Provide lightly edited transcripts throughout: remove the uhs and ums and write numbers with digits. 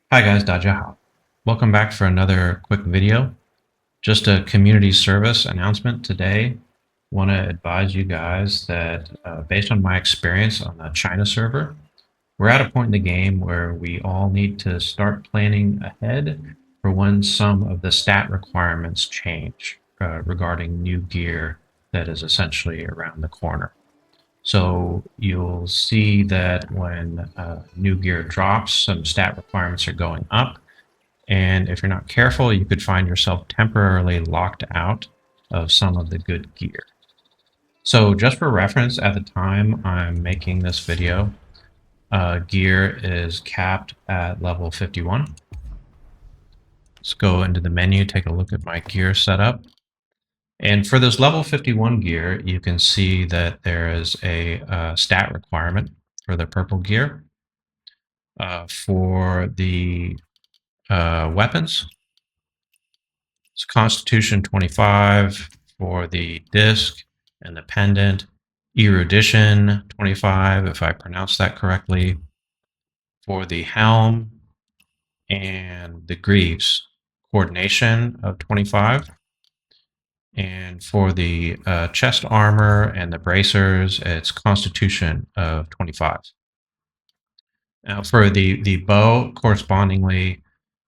Hi guys, Dajaha. Welcome back for another quick video. Just a community service announcement today. Want to advise you guys that based on my experience on the China server, we're at a point in the game where we all need to start planning ahead for when some of the stat requirements change regarding new gear that is essentially around the corner. So you'll see that when new gear drops, some stat requirements are going up, and if you're not careful, you could find yourself temporarily locked out of some of the good gear. So just for reference, at the time I'm making this video, gear is capped at level 51. Let's go into the menu, take a look at my gear setup. And for this level 51 gear, you can see that there is a stat requirement for the purple gear. For the weapons, it's Constitution 25 for the disc and the pendant. Erudition 25, if I pronounce that correctly, for the helm and the greaves. Coordination of 25. And for the chest armor and the bracers, it's Constitution of 25. Now for the bow, correspondingly,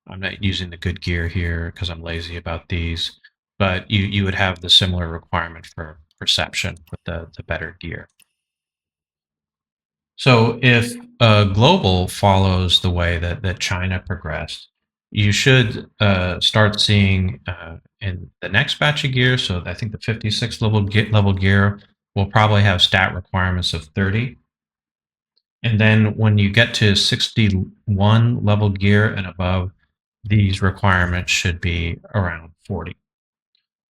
I'm not using the good gear here because I'm lazy about these, but you would have the similar requirement for perception with the better gear. So if global follows the way that China progressed, you should start seeing in the next batch of gear, so I think the 56 level gear will probably have stat requirements of 30. And then when you get to 61 level gear and above, these requirements should be around 40.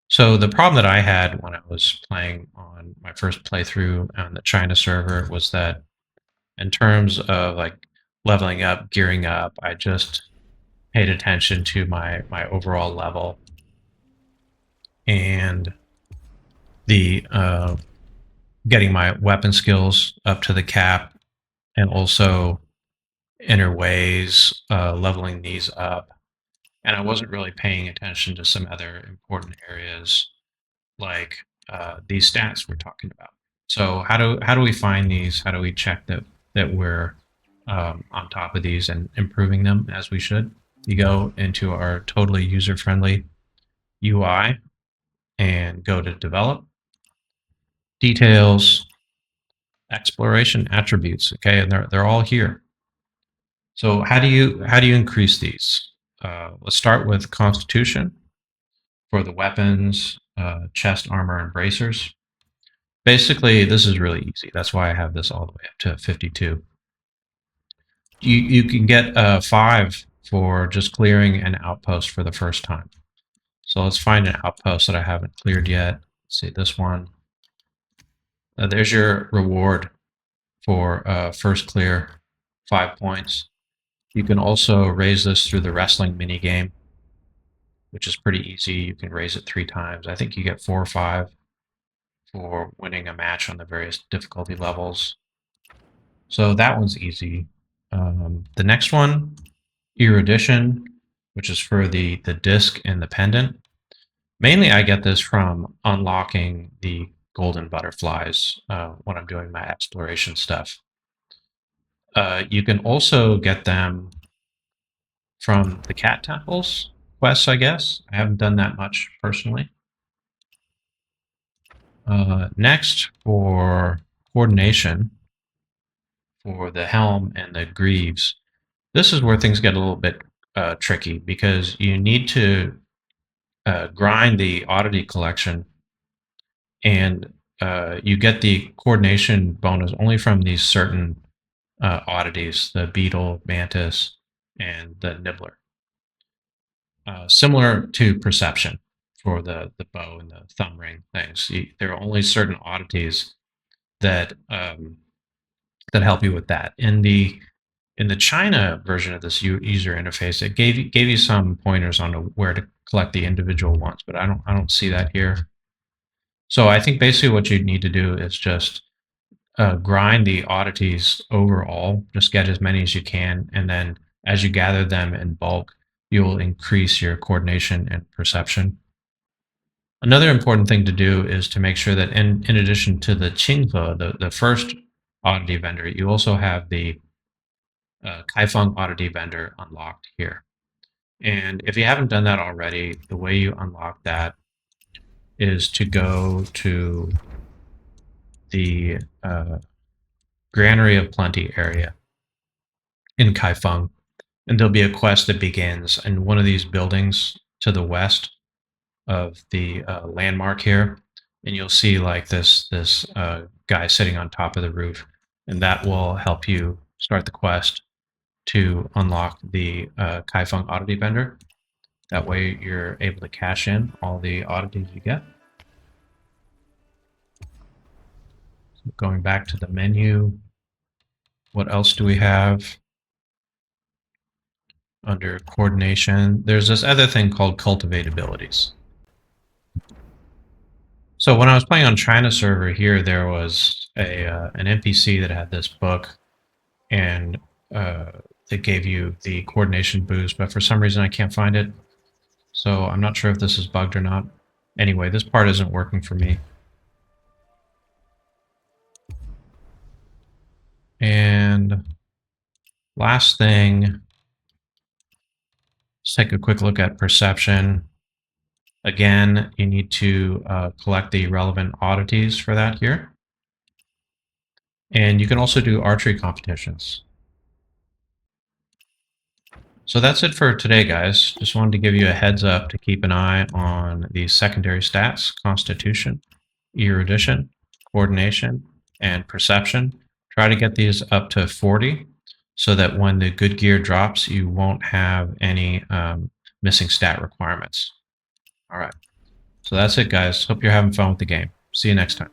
So the problem that I had when I was playing on my first playthrough on the China server was that in terms of like leveling up, gearing up, I just paid attention to my overall level and the getting my weapon skills up to the cap, and also inner ways, leveling these up. And I wasn't really paying attention to some other important areas like these stats we're talking about. So how do we find these? How do we check that we're on top of these and improving them as we should? You go into our totally user friendly UI and go to develop, details, exploration, attributes. Okay, and they're all here. So how do you increase these? Let's start with Constitution for the weapons, chest armor, and bracers. Basically, this is really easy. That's why I have this all the way up to 52. You can get 5 for just clearing an outpost for the first time. So let's find an outpost that I haven't cleared yet. Let's see this one. There's your reward for first clear, 5 points. You can also raise this through the wrestling mini game, which is pretty easy. You can raise it 3 times. I think you get 4 or 5 for winning a match on the various difficulty levels. So that one's easy. The next one, Erudition, which is for the disc and the pendant. Mainly, I get this from unlocking the golden butterflies when I'm doing my exploration stuff. You can also get them from the cat temples quests, I guess. I haven't done that much personally. Next, for coordination, for the helm and the greaves, this is where things get a little bit tricky because you need to grind the Oddity collection, and you get the coordination bonus only from these certain oddities, the beetle, mantis, and the nibbler. Similar to perception for the bow and the thumb ring things. There are only certain oddities that that help you with that. In the China version of this user interface, it gave you some pointers on where to collect the individual ones, but I don't see that here. So I think basically what you need to do is just grind the oddities overall, just get as many as you can, and then as you gather them in bulk, you'll increase your coordination and perception. Another important thing to do is to make sure that in addition to the Qinghe, the first oddity vendor, you also have the Kaifeng oddity vendor unlocked here. And if you haven't done that already, the way you unlock that is to go to the Granary of Plenty area in Kaifeng, and there'll be a quest that begins in one of these buildings to the west of the landmark here, and you'll see like this guy sitting on top of the roof, and that will help you start the quest to unlock the Kaifeng oddity vendor. That way you're able to cash in all the oddities you get. So going back to the menu, what else do we have? Under coordination, there's this other thing called cultivate abilities. So when I was playing on China server here, there was an NPC that had this book, and it gave you the coordination boost, but for some reason I can't find it. So I'm not sure if this is bugged or not. Anyway, this part isn't working for me. And last thing, let's take a quick look at perception. Again, you need to collect the relevant oddities for that here. And you can also do archery competitions. So that's it for today, guys. Just wanted to give you a heads up to keep an eye on these secondary stats: Constitution, Erudition, Coordination, and Perception. Try to get these up to 40 so that when the good gear drops, you won't have any missing stat requirements. All right. So that's it, guys. Hope you're having fun with the game. See you next time.